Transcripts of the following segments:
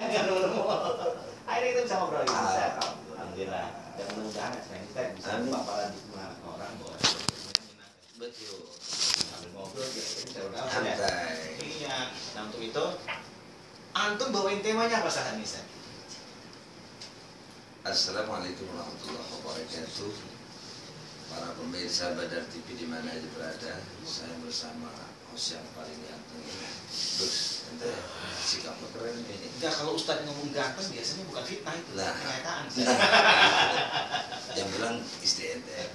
nggak nemu. Akhirnya kita bisa ngobrol lagi Ustaz. Alhamdulillah. Dan mudah-mudahan kita bisa membawa paradigma orang bahwa betul. sambil ngobrol kita bisa bergaul. Santai. Iya. Nah untuk itu antum bawain temanya apa saat ini Ustaz? Assalamualaikum warahmatullahi wabarakatuh. Para pemirsa Badar TV di mana aja berada, saya bersama host yang paling ganteng ini. Terus, sikapnya keren ini. Enggak, kalau Ustaz ngomong ganteng biasanya bukan fitnah itu, Nah, kenyataan. yang bilang istri ente.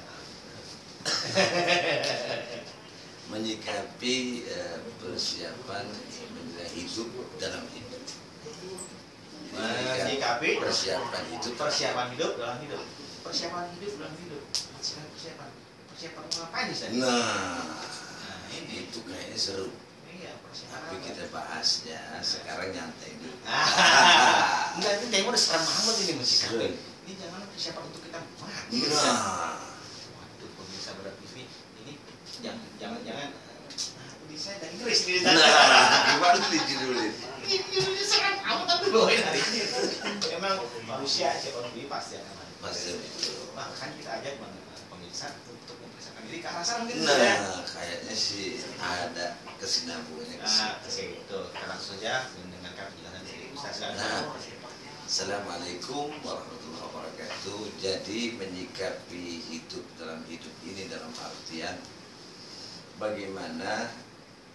Menyikapi persiapan menjalani hidup dalam hidup. Menyikapi persiapan hidup dalam hidup. Persiapan ngapain Ustaz? Nah, ini itu kayaknya seru. iya, persiapan. Tapi kita bahasnya sekarang nyantai dulu. Enggak, itu tema udah serem banget ini menyikapi. Seru. Ini jangan persiapan untuk kita mati. Nah, Waduh, pemirsa Badar TV ini jangan ini saya dari Inggris nih. gimana tuh dijudulin? Ini serem amat tapi bawain hari ini. Emang manusia siapa lebih pasti akan mati. Pasti betul. Bahkan kita ajak pemirsa untuk mempersiapkan diri ke arah sana mungkin Nah, ya. kayaknya sih ada kesinambungannya ke Nah, situ. itu kita langsung saja mendengarkan penjelasan dari Ustaz. Nah, Assalamualaikum warahmatullahi wabarakatuh. Jadi menyikapi hidup dalam hidup ini dalam artian bagaimana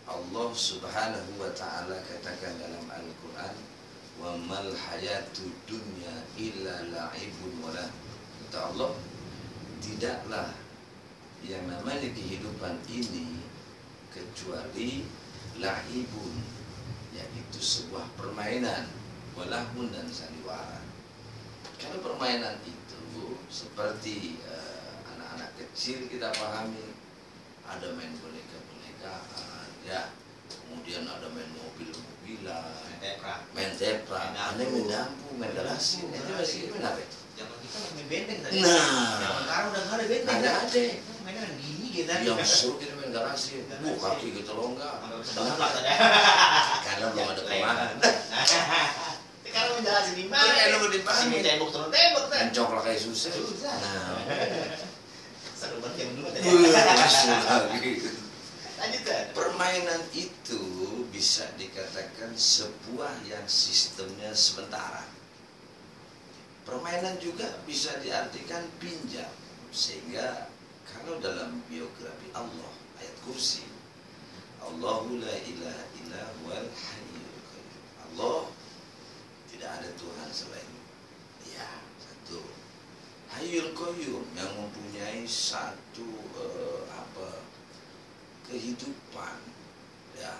Allah Subhanahu wa taala katakan dalam Al-Qur'an, "Wa mal hayatud dunya illa la'ibun wa lahu." Kata Allah, tidaklah yang namanya kehidupan ini kecuali la'ibun, yaitu sebuah permainan, walahun dan sandiwara. Kalau permainan itu seperti anak-anak kecil kita pahami, ada main boneka-bonekaan, ya, kemudian ada main mobil-mobilan, main teprak, ada main dampu, main galasin, itu masih main apa? Zaman kita main benteng tadi. Nah, Zaman sekarang udah nggak ada benteng. ada. Mainnya main gini gitu. Yang seru kita main galasin, kaki gitu longgar. Karena belum ada pemanah. Sekarang menjelasin di mana? Iya, lu dipahami. Sini tembok turun tembok kan. Mencok kayak susah. Susah. Nah, Seru banget yang dulu tadi. lagi. Lanjut kan. Permainan itu bisa dikatakan sebuah yang sistemnya sementara. Permainan juga bisa diartikan pinjam. Sehingga kalau dalam biografi Allah, ayat kursi, Allahu la ilaha illa huwal hayyul qayyum. Allah tidak ada Tuhan selain ya satu, Hayyul Qayyum, yang mempunyai satu kehidupan, ya.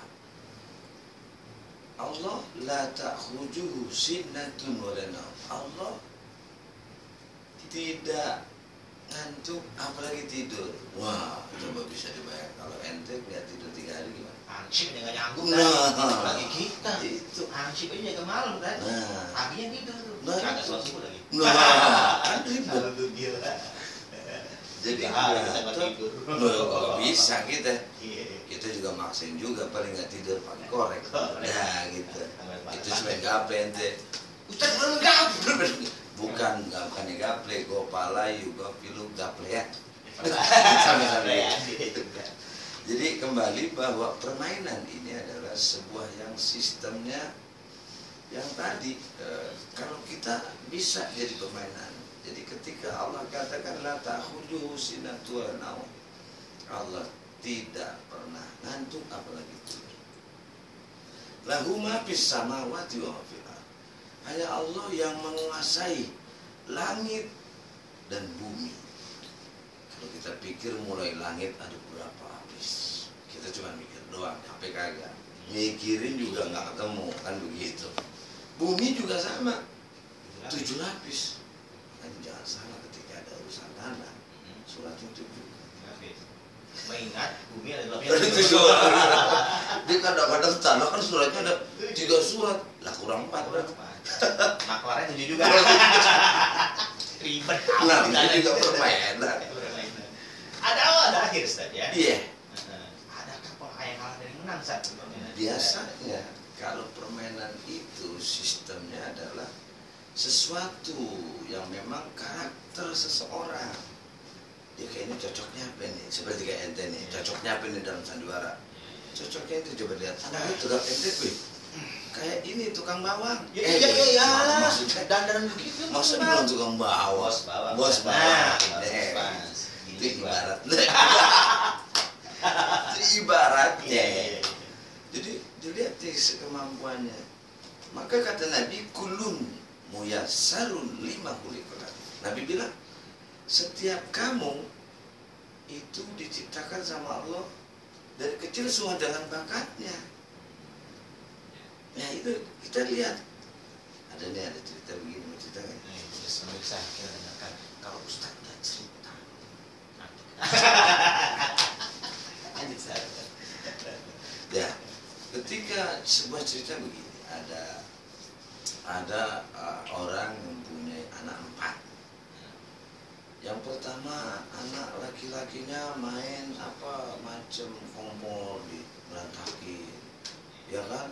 Allah la ta'khujuhu sinnatun wa la naum. Allah tidak ngantuk apalagi tidur. Wah, coba bisa dibayar kalau ente nggak tidur 3 hari gimana? Ansip aja nggak nyanggup Nah, kan. Apalagi kita. itu. Ansip aja jaga malam kan. Nah, Paginya tidur tuh. Nah, Kagak itu. sholat subuh lagi. kan ribet. Aduh gila. Jadi kita nggak tidur. kalau bisa kita Iya. juga maksain juga paling nggak tidur pakai korek. Nah gitu. Itu cuma gaple ente. Ustaz belum gagal. Bukannya gaple, gue palayu, gue pilu gaple ya. Sama-sama ya. Jadi kembali bahwa permainan ini adalah sebuah yang sistemnya yang tadi kalau kita bisa jadi permainan. Jadi ketika Allah katakan la ta'khujuhu sinatun wa la naum, Allah tidak pernah ngantuk apalagi tidur. Lahu ma fis samawati wa ma fil ardh. Hanya Allah yang menguasai langit dan bumi. Kalau kita pikir mulai langit ada berapa lapis, kita cuma mikir doang, sampai kagak mikirin juga nggak ketemu, kan begitu. Bumi juga sama, 7 lapis. Kan jangan salah ketika ada urusan tanah, suratnya 7. Mengingat bumi ada dalamnya. Dia kadang-kadang tanah kan suratnya ada 3 surat, lah kurang 4 berarti. Maklarnya 7 juga. Ribet. Nah, ini juga permainan. Ada awal ada akhir Ustaz ya. Iya. Adakah pola yang kalah dari menang Ustaz? Biasanya kalau permainan itu sistemnya adalah sesuatu yang memang karakter seseorang. Ya kayaknya cocoknya apa nih? Seperti kayak ente nih, cocoknya apa nih dalam sandiwara? Cocoknya itu coba lihat. Itu dong ente tuh. Kayak ini tukang bawang. Iya. Maksudnya Dan begitu. maksudnya belum tukang bawang. Bos bawang. Itu ibarat. Itu ibaratnya. Jadi dilihat kemampuannya. Maka kata Nabi, kulun muyassarun lima khuliqat. Nabi bilang, setiap kamu itu diciptakan sama Allah dari kecil semua dengan bakatnya. Ya itu kita lihat. Ada cerita begini, mau cerita kan? Pemirsa, kita dengarkan. Kalau Ustaz udah cerita. Lanjut Ustaz. Ya, ketika sebuah cerita begini, ada orang mempunyai anak 4. Yang pertama anak laki-lakinya main apa macam kompor di berantakin, ya kan?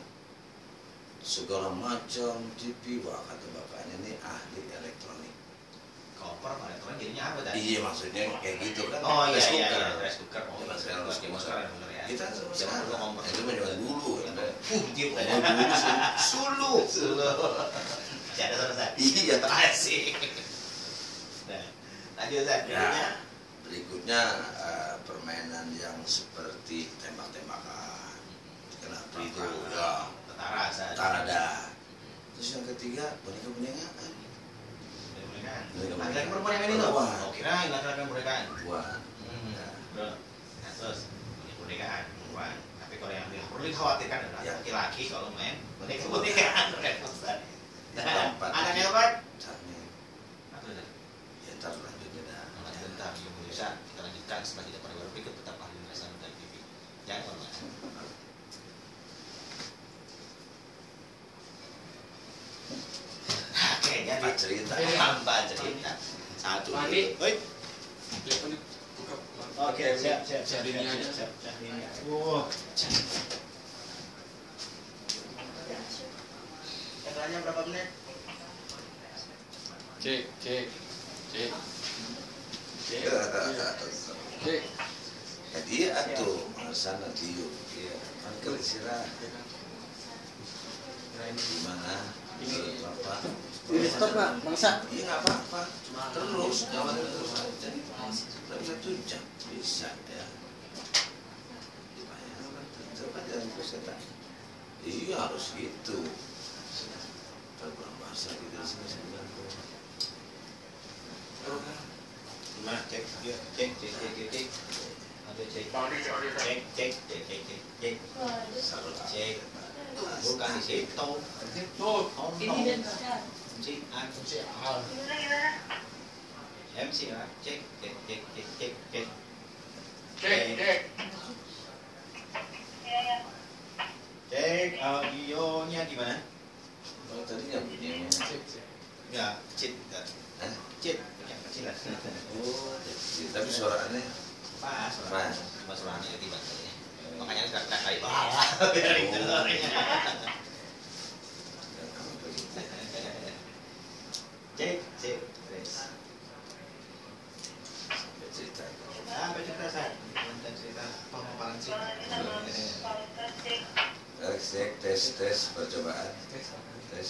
Segala macam TV, wah kata bapaknya ini ahli elektronik. Kompor elektronik jadinya apa tadi? Iya maksudnya kayak gitu kan? Oh iya, rice iya, cooker. iya, rice cooker. Oh iya, Sekarang rice cooker. sekarang bener ya. Kita sama Zaman dulu sekarang. kompor. Itu mah zaman dulu. Dia Dulu Sulu. Jadi ada Ustaz. Iya. Asik. Nah, lanjut Ustaz. Ya, berikutnya permainan yang seperti tembak-tembakan. Kenapa itu? Ya, Tentara Ustaz. tarada. Terus yang ketiga boneka-bonekaan. Laki-laki perempuan yang ini loh. Oh, kirain laki-laki perempuan. Buat. Bro. Nah, terus boneka perempuan. Tapi kalau yang perlu dikhawatirkan adalah laki-laki kalau main boneka-bonekaan Ustaz. Anaknya apa? Caranya. Apa itu? Ya ntar lanjutnya dah. Bentar, bisa kita lanjutkan setelah kita pada berpikir tetap ahli Indonesia dan TV. Jangan kemana-mana. Oke, jadi cerita. Tambah cerita. Satu. Mandi. Oi. Oke, siap. Ini aja. Siap. Wah. Katanya berapa menit? Cek. Jadi atuh sana diu. Iya, kan kelisiran. Gimana? Bapak. Stop Pak, bangsa. Iya nggak apa-apa, cuma terus jalan terus aja. Dalam 1 jam bisa ya. Coba jalan terus ya. Iya harus gitu. Kalau bahasa kita sini 90. Gimana? Cek. Ada cek. Cek. Bukan di situ. Ini dan besar. MC ya. Cek. Cek audionya gimana? Oh tadi nggak bunyi. Enggak, cit. Cit, yang kecil lah. Oh, tapi suaranya Pas. Cuma suaranya tiba kali. Makanya sekarang kali biar itu suaranya. Cek. cerita. Sampai cerita saya. Dan cerita pemaparan sih. Tes percobaan. Tes.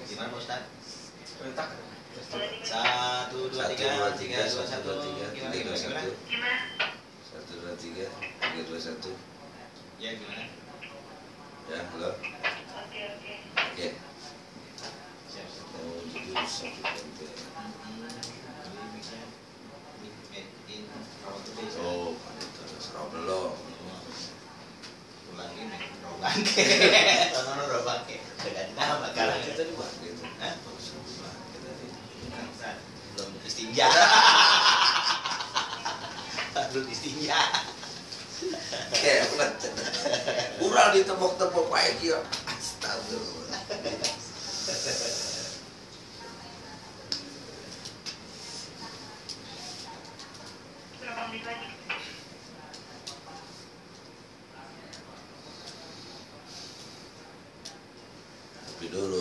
Gimana Pak Ustaz? Perintah. 1, 2, 3, 3, 2, 1. Gimana? 1, 2, 3, 2, 1. Ya gimana? Ya, halo. Oke. Siap. Mau judul satu konten. Oh, itu serau belum. Ulangi nih, Robangke. Tono Robangke. Ganti nama sekarang. Itu tadi bang, gitu. Hah? Kita Belum istinja. Belum istinja. kayak ural ditepok-tepok kayak gitu. Astagfirullah. Tapi dulu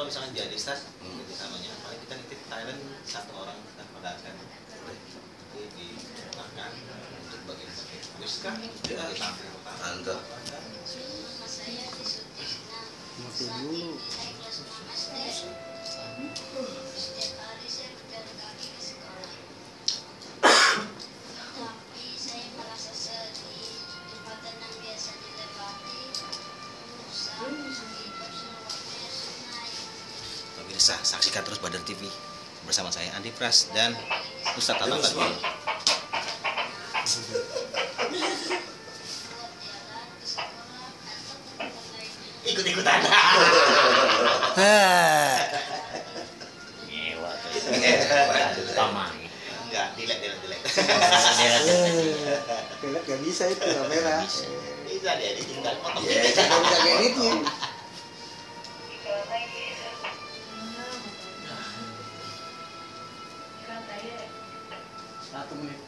kalau misalkan jadi start jadi samanya paling kita nitip talent satu orang kita pedagang nanti dimakan untuk bagian-bagian wis kan kita tampil utama. Mantap. Mati dulu. Pemirsa, saksikan terus Badar TV bersama saya Andi Pras dan Ustadz Tato Tadbir. Ikut-ikutan. Ngewa tuh. Taman. Enggak, delete. Delete gak bisa itu kamera. Bisa dia ditinggal potong. Gak bisa editnya. Satu menit.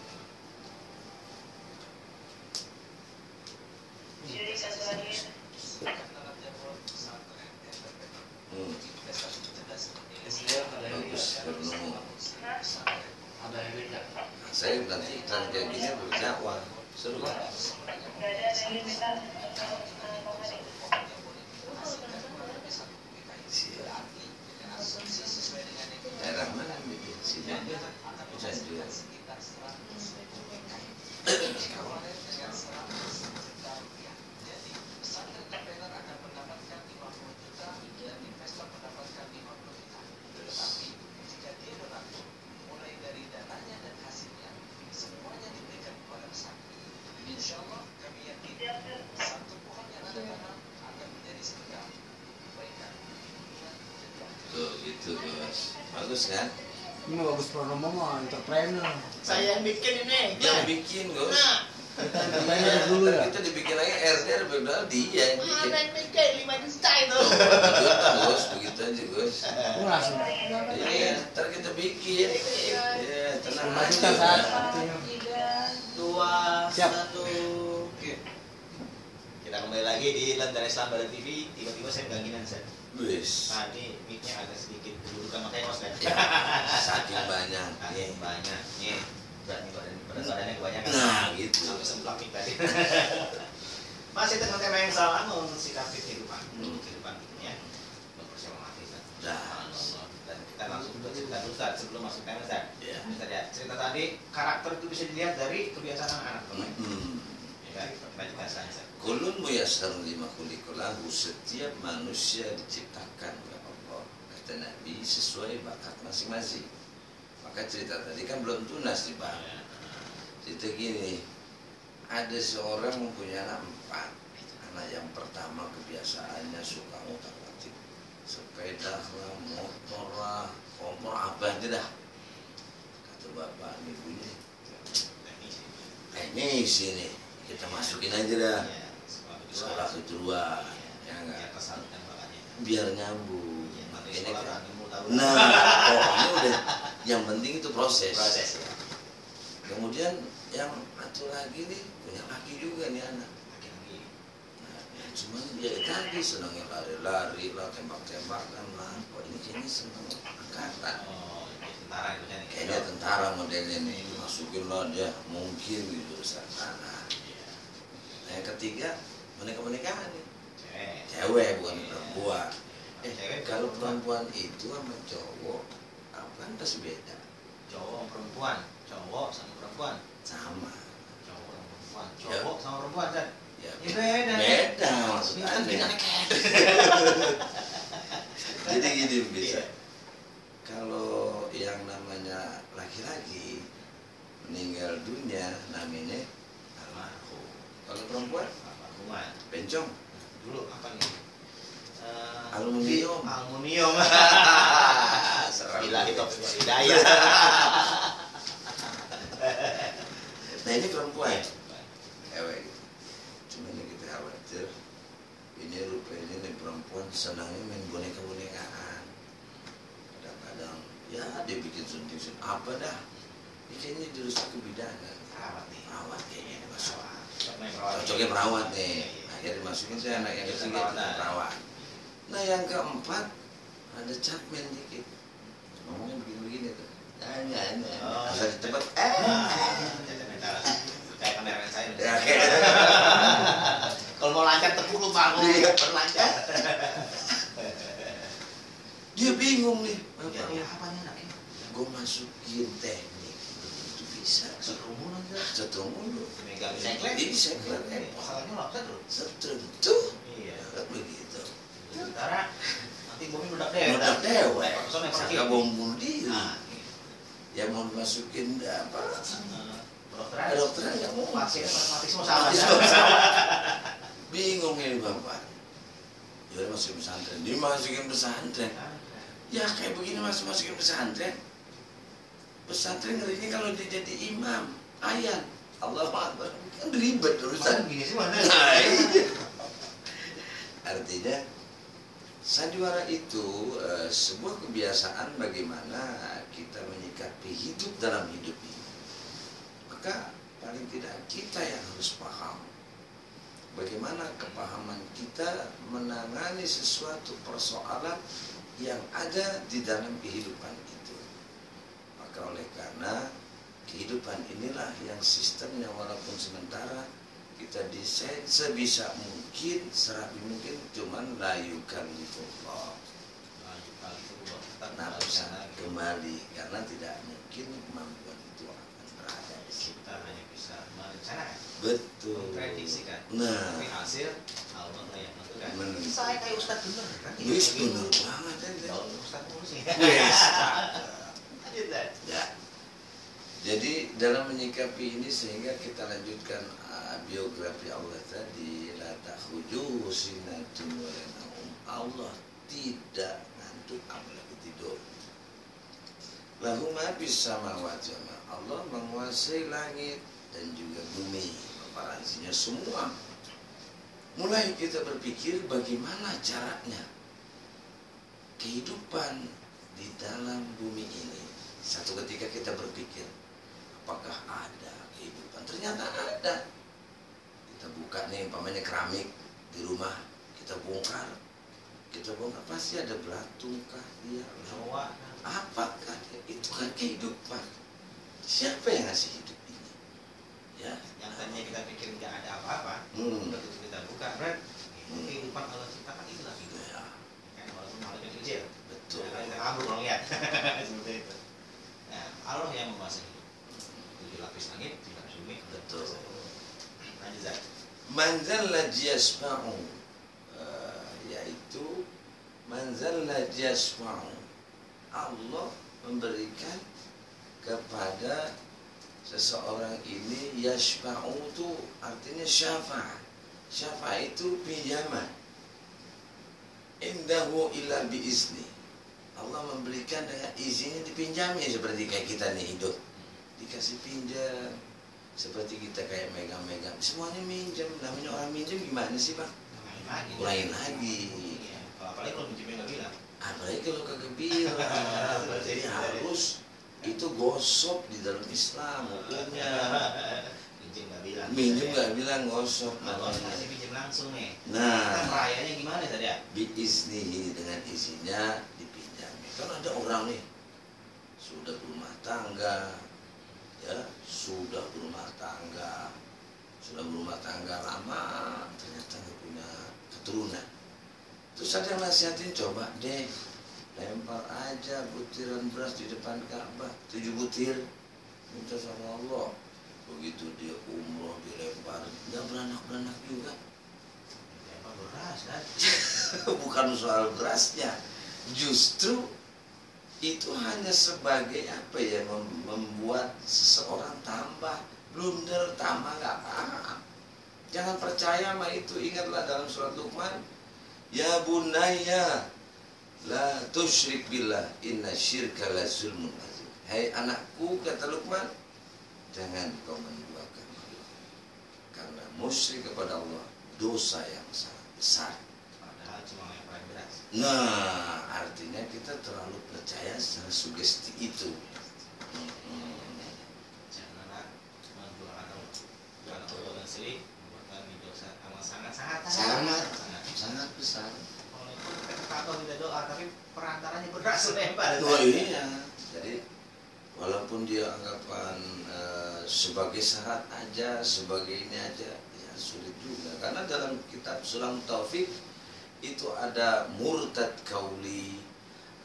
Bagus, bertemu. Ada yang beda. Saya nanti iklan kayak gini berdakwah, seru kan? Siap. Daerah mana bikin sini? Bisa juga. Tuh gitu bos, bagus kan? Ini bagus promo mah entrepreneur. Saya yang bikin ini. Yang bikin bos. Nah, Entrepreneur dulu ya. Kita dibikin lagi RT padahal dia yang bikin. main bikin 5 juta itu. Juta bos, begitu aja bos. Aku langsung. Iya, ntar kita bikin. Iya, tenang 5 juta aja. saat. 2, Siap. 1. Oke. Kita kembali lagi di Lentera Islam Badar TV. Tiba-tiba saya keganginan saya. Wis. Nah, ini mic-nya agak sedikit kedudukan makanya kos kan. Ya, saking banyak. Saking banyak. Nih, berat badannya kebanyakan. Nah, gitu. Sampai semplak mic tadi. Masih dengan tema yang sama, mensikapi kehidupan. Kehidupan ya. Mempersiapkan mati kan. Dah. Dan kita langsung ke cerita dulu Ustaz, sebelum masuk tema Ustaz. Ya. Kita lihat cerita tadi, karakter itu bisa dilihat dari kebiasaan anak-anak teman. Ya kan? Kita juga Ustaz. Kulun muyassarun lima khuliqalahu, setiap manusia diciptakan oleh Allah kata Nabi sesuai bakat masing-masing. Maka cerita tadi kan belum tunas nih Pak. Cerita gini, ada seorang mempunyai anak 4. Anak yang pertama kebiasaannya suka ngotak-ngatik sepeda lah, motor lah, kompor apa aja dah. Kata bapak ini bunyi, ini sini kita masukin aja dah. Sekolah kedua, ya enggak? Biar nyambung. Ini kan. Nah, pokoknya udah. Yang penting itu proses. Ya. Kemudian yang satu lagi nih punya laki juga nih anak. Nah, cuman dia tadi senangnya lari-lari lah, tembak-tembakan lah. Kok ini kayaknya senang angkatan. Oh, tentara itu kan. Kayaknya tentara modelnya nih. Masukin lah dia mungkin di jurusan sana. Nah, yang ketiga boneka-bonekaan nih. Cewek bukan perempuan. Kalau perempuan itu sama cowok apa pasti beda. Cowok perempuan, cowok sama perempuan. Sama. Cowok sama perempuan, cowok sama perempuan kan. Ya, Ya beda. beda Ini kan maksudnya. gini kayak. Jadi gini bisa. Kalau yang namanya laki-laki meninggal dunia namanya almarhum. Kalau perempuan Almarhuman. bencong. Dulu apa nih? Aluminium. Aluminium. Serang. Gila itu hidayah. Nah ini perempuan, cewek. Cuma ini kita khawatir. Ini rupanya nih perempuan senangnya main boneka-bonekaan. Kadang-kadang ya dia bikin sunting-sunting apa dah. Ini kayaknya dirusak kebidanan. Perawat nih. Perawat kayaknya masuk. Perawat. Cocoknya perawat nih. Akhirnya dimasukin saya anak yang ketiga itu perawat. Nah yang keempat ada capmen dikit, ngomongnya begini-begini tuh. Nanya, Oh. asal cepet. Kayak kamera saya. Ya kayak. Kalau mau lancar tepuk lu bangun, Iya. berlancar. Dia bingung nih, Ya, bapak. apanya nak ini? Gue masukin teknik, itu bisa. Setrumun aja. Setrum dulu. Megang seklen. Ini seklen Masalahnya lapset loh. setrum tuh, Iya. begitu. Sementara nanti bomnya meledak deh. Meledak dewa. Personel yang pergi. Sangka bom bunuh diri. Nah, Ya mau dimasukin apa? kedokteran. Kedokteran nggak mau. Pasien mati semua sama. Mati semua sama. Bingung ini bapak. Ya udah masukin pesantren. Dimasukin pesantren. Ya kayak begini masukin pesantren. Pesantren ngerinya kalau dia jadi imam, ayan. Allahu Akbar. Kan ribet urusan. Gini sih mana? Nah, iya. Artinya sandiwara itu sebuah kebiasaan bagaimana kita menyikapi hidup dalam hidup ini. Maka paling tidak kita yang harus paham bagaimana kepahaman kita menangani sesuatu persoalan yang ada di dalam kehidupan itu. Maka oleh karena kehidupan inilah yang sistemnya walaupun sementara kita desain sebisa mungkin, serapi mungkin, cuman layukan itu Allah. Nafsan kembali karena tidak mungkin kemampuan itu akan berada di situ. Kita hanya bisa merencanakan, Betul. memprediksikan. Nah, Tapi hasil Allah lah yang menentukan. Men- Saya kayak Ustadz bener kan? wis bener banget ente. Kalau Ustadz mulus sih. Wis. Lanjut Dad. Ya. Jadi dalam menyikapi ini sehingga kita lanjutkan biografi Allah tadi, la takhruju sinatun wa la naum. Allah tidak ngantuk apalagi tidur. Lahu ma fis samawati wa ma. Allah menguasai langit dan juga bumi, paparansinya semua. Mulai kita berpikir bagaimana caranya kehidupan di dalam bumi ini. Satu ketika kita berpikir, apakah ada kehidupan? Ternyata ada. Kita buka nih, umpamanya keramik di rumah, kita bongkar pasti ada belatung kah dia? Jawa. Apakah dia? Itu kan kehidupan. Siapa yang ngasih hidup ini? Ya. Yang tadinya kita pikir nggak ada apa-apa, begitu kita buka, Brad, itu kehidupan Allah ciptakan itulah hidup. Ya, Kan walaupun makhluk kecil. betul. Kalau kita kabur kalau lihat seperti itu. Nah, Allah yang menguasai hidup. 7 lapis langit, 7 lapis bumi. Betul. Lanjut Zat. Manzal yasma'u, yaitu manzal yasma'u. Allah memberikan kepada seseorang ini yasma'u itu artinya syafa'. Syafa' itu pinjaman. Indahu illa biizni. Allah memberikan dengan izinnya dipinjami seperti kayak kita nih hidup. Dikasih pinjam. Seperti kita kayak megang-megang, semuanya minjem. Namanya orang minjem gimana sih Bang? Lain lagi. Iya. Apalagi kalau minjemnya nggak bilang. Apalagi kalau kagak bilang. Jadi harus itu gosok di dalam Islam hukumnya. Minjem nggak bilang. Minjem nggak bilang gosok Kalau namanya. kasih minjem langsung nih. Nah, Perayanya gimana tadi ya? biizni dengan izinnya dipinjami. Kan ada orang nih sudah berumah tangga, ya sudah berumah tangga lama ternyata nggak punya keturunan. Terus ada yang nasihatin, coba deh lempar aja butiran beras di depan Ka'bah 7 butir, minta sama Allah. Begitu dia umroh dilempar, nggak beranak juga. Apa beras kan? Bukan soal berasnya, justru itu hanya sebagai apa ya, membuat seseorang tambah blunder, tambah nggak paham. Jangan percaya sama itu. Ingatlah dalam surat Luqman, ya bunayya la tusyrik billah inna syirka la zulmun azim. Hai anakku, kata Luqman, jangan kau menduakan Allah, karena musyrik kepada Allah dosa yang sangat besar. Padahal cuma lempar beras. Nah, artinya kita terlalu percaya secara sugesti itu. Janganlah menduakan Allah. Karena Allah dan syirik merupakan dosa amal sangat Sangat besar. Walaupun kita tahu tidak doa, tapi perantara berhasil nempel. Oh iya. Jadi walaupun dia anggapan sebagai syarat aja, sebagai ini aja, ya sulit juga. Karena dalam kitab Sulam Taufik itu ada murtad kauli,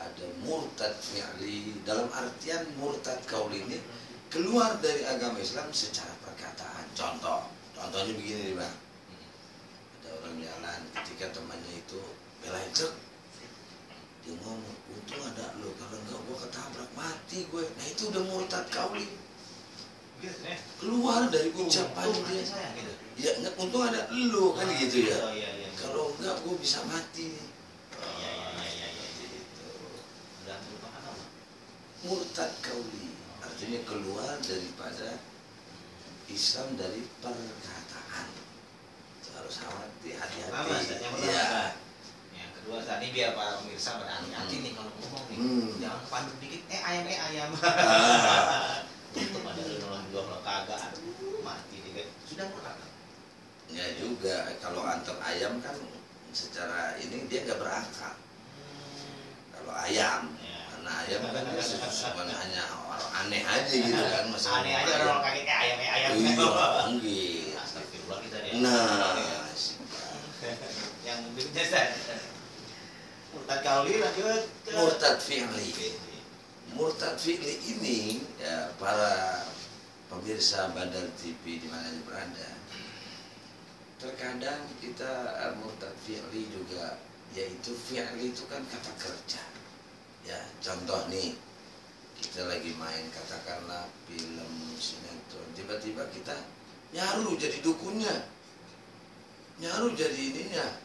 ada murtad fi'li. Dalam artian murtad kauli ini keluar dari agama Islam secara perkataan. Contohnya begini nih Bang. Ada orang jalan ketika temannya itu belain cek, dia ngomong, untung ada lo, kalau enggak gua ketabrak mati gue. Nah itu udah murtad kauli, keluar dari ucapan dia. Ya enggak, untung ada lo kan gitu ya. Kalau enggak gue bisa mati. Murtad kauli artinya keluar daripada Islam dari perkataan. Itu harus hati-hati. Iya. Yang kedua tadi biar para pemirsa pada hati-hati nih kalau ngomong nih. Jangan panduk dikit, ayam. Untuk ada nolong dua kalau kagak, aduh mati dikit. Sudah murtad. Ya juga kalau antar ayam kan secara ini dia nggak berakal. Kalau ayam, karena ayam kan dia hanya orang aneh aja gitu kan, masalah aneh aja orang kaget kayak ayam. Iya, enggak. Astagfirullah kita dia. Nah, yang berikutnya murtad kauli lanjut ke murtad fi'li. Murtad fi'li ini ya, para pemirsa Bandar TV di mana berada, terkadang kita murtad fi'li juga, yaitu fi'li itu kan kata kerja. Ya, contoh nih, kita lagi main katakanlah film sinetron, tiba-tiba kita nyaru jadi dukunnya, nyaru jadi ininya,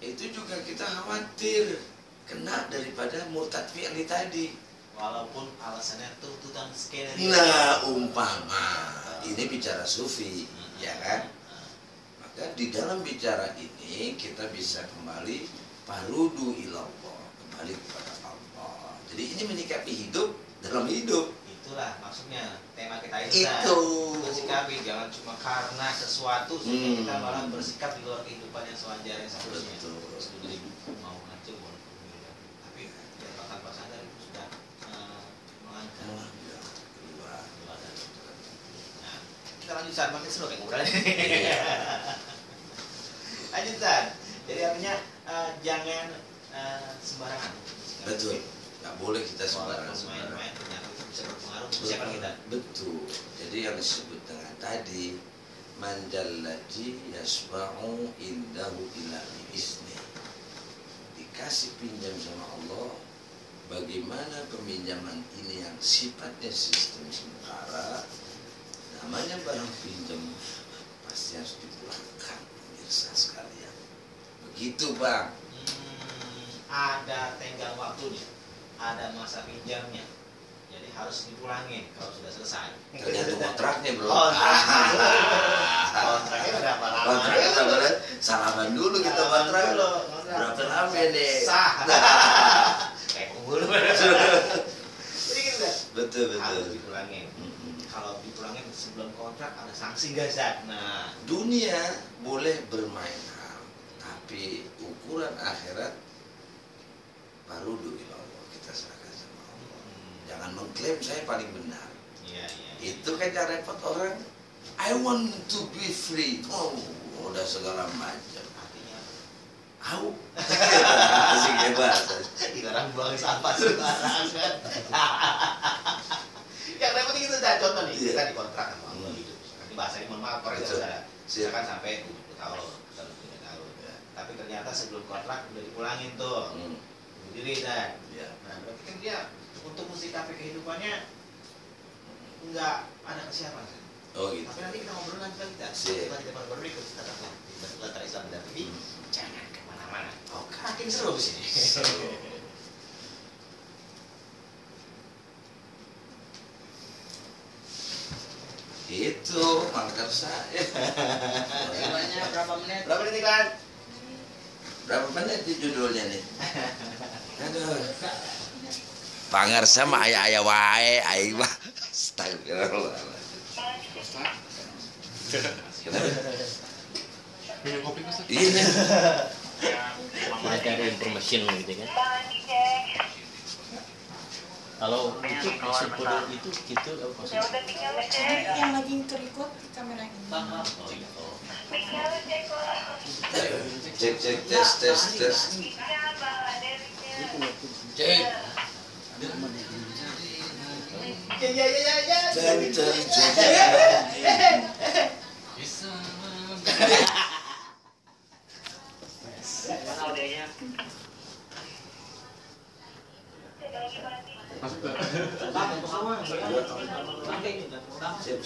itu juga kita khawatir kena daripada murtad fi'li tadi. Walaupun alasannya tuntutan skenario. Nah, umpama ini bicara sufi, ya kan? Maka di dalam bicara ini kita bisa kembali parudu ilallah, kembali kepada Allah. Jadi ini menyikapi hidup dalam hidup. Itulah maksudnya tema kita ini. Itu bersikapi, jangan cuma karena sesuatu sehingga kita malah bersikap di luar kehidupan yang sewajarnya seharusnya. Betul. Jadi mau ngaco boleh. Tapi ya tanpa sadar itu sudah melangkah keluar dari itu. Nah, kita lanjut saat makin seru kayak ngobrolnya. Lanjut San. Jadi artinya jangan sembarangan. Betul. Nggak boleh kita sembarangan. Main-main ternyata itu bisa berpengaruh untuk siapa kita. Betul. Jadi yang disebut dengan tadi manjallaji yasba'u indahu ila isni. Dikasih pinjam sama Allah, bagaimana peminjaman ini yang sifatnya sistem sementara, namanya barang pinjam pasti harus dipulangkan, pemirsa sekalian. Begitu Bang. Ada tenggang waktunya, ada masa pinjamnya, jadi harus dipulangin kalau sudah selesai. Tergantung kontraknya bro. Kontraknya berapa lama? Kontraknya berapa? Salaman dulu kita kontrak. Berapa lama nih? Sah. Kayak penghulu. Jadi gitu kan? Betul. Harus dipulangin. Kalau dipulangin sebelum kontrak ada sanksi nggak Zat? Nah, dunia boleh bermain hal, tapi ukuran akhirat baru dulu Allah, kita serahkan sama Allah. Jangan mengklaim saya paling benar. iya. Itu kan yang repot orang. I want to be free. Oh, udah segala macam. Artinya Au. Asik hebat. dilarang buang sampah sembarangan kan. Yang repot gitu Zat, contoh nih, kita dikontrak sama Allah hidup. Nanti bahasanya mohon maaf kalau Betul. saya. Silakan sampai 70 tahun, 30 tahun. Tapi ternyata sebelum kontrak udah dipulangin tuh. Diri dan Ya. nah berarti kan dia untuk mensikapi kehidupannya nggak ada kesiapan kan? Oh gitu. Tapi nanti kita ngobrol nanti kita Sip. di depan berikut kita akan di Latar Islam dan TV. Jangan kemana-mana. Oke. Makin seru di sini. Itu mangkar saya. Temanya berapa menit? Berapa menit kan? Berapa menit di judulnya nih? Aduh. Pangar sama ayah wae, ayah mah. Astagfirullah. Minum kopi Mas. Iya. Mereka ada information gitu kan. Kalau itu simpul itu gitu Yang lagi terikut di kamera ini. Oh iya. Oh. Cek tes. Cek. Ya. Dan terjadi Mana udahnya? siap.